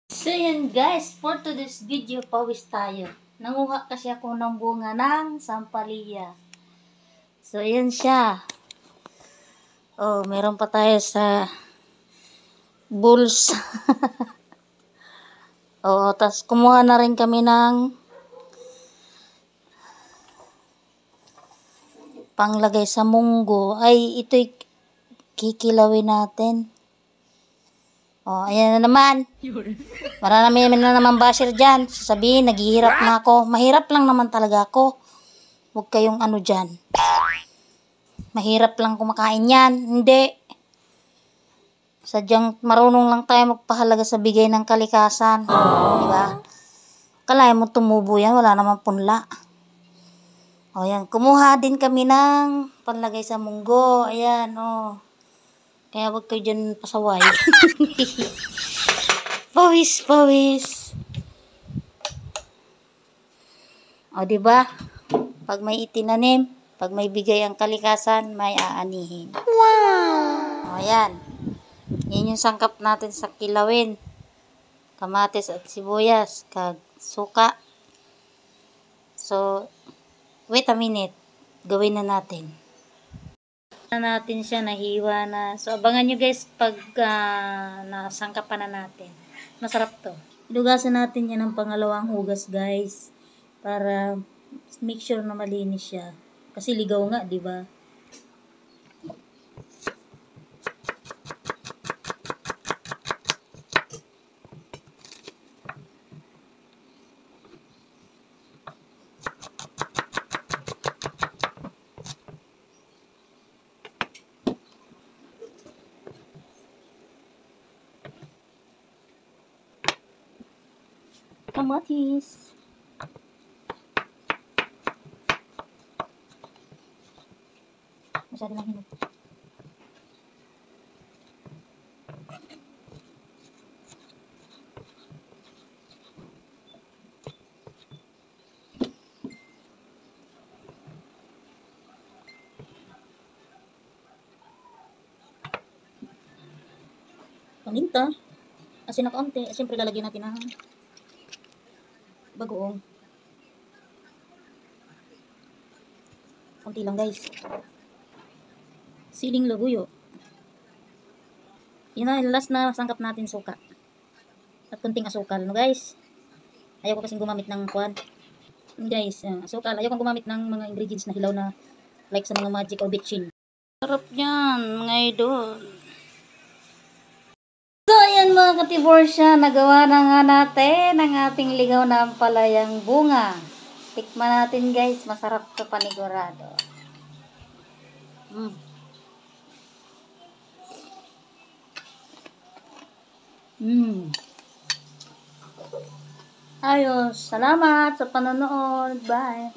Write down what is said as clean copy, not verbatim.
So yan guys, for today's video, pawis tayo. Nanguha kasi ako ng bunga ng sampalaya. So yan siya. Oh, meron pa tayo sa bulls. Oh, tas kumuha na rin kami ng panglagay sa munggo. Ay, ito'y kikilawin natin. Oh, ayan na naman. Marami na naman basher dyan. Sasabihin, naghihirap na ako. Mahirap lang naman talaga ako. Huwag kayong ano dyan. Mahirap lang kumakain yan. Hindi. Sadyang marunong lang tayo magpahalaga sa bigay ng kalikasan. Diba? Kalahin mo tumubo yan. Wala naman punla. O yan. Kumuha din kami ng panlagay sa munggo. Ayan. O. Kaya wag kayo dyan pasaway. Pawis, pawis. O, diba? Pag may itinanim, pag may bigay ang kalikasan, may aanihin. Wow! O, yan. Yan yung sangkap natin sa kilawin. Kamatis at sibuyas. Kag suka. So, wait a minute. Gawin na natin. Natin siya, nahiwa na. So, abangan nyo guys pag nasangkapan na natin. Masarap to. Ilugasan natin yan ng pangalawang hugas guys. Para make sure na malinis siya. Kasi ligaw nga, di ba? Kamatis. Masyado lang hinog. Paminta. Asin na kaunti. Siyempre lalagyan natin ng bagoong. Konti lang guys. Siling labuyo. Yun na, last na sangkap natin suka. At kunting asukal. No guys? Ayaw ko kasing gumamit ng kwan. Guys, asukal. Ayaw kong gumamit ng mga ingredients na hilaw na like sa mga magic or bitchin. Sarap yan, mga idol. So, ayan mga katiborsya, nagawa na nga natin ang ating ligaw na ampalayang bunga. Tikman natin guys, masarap to panigurado. Ayos, salamat sa panonood. Bye.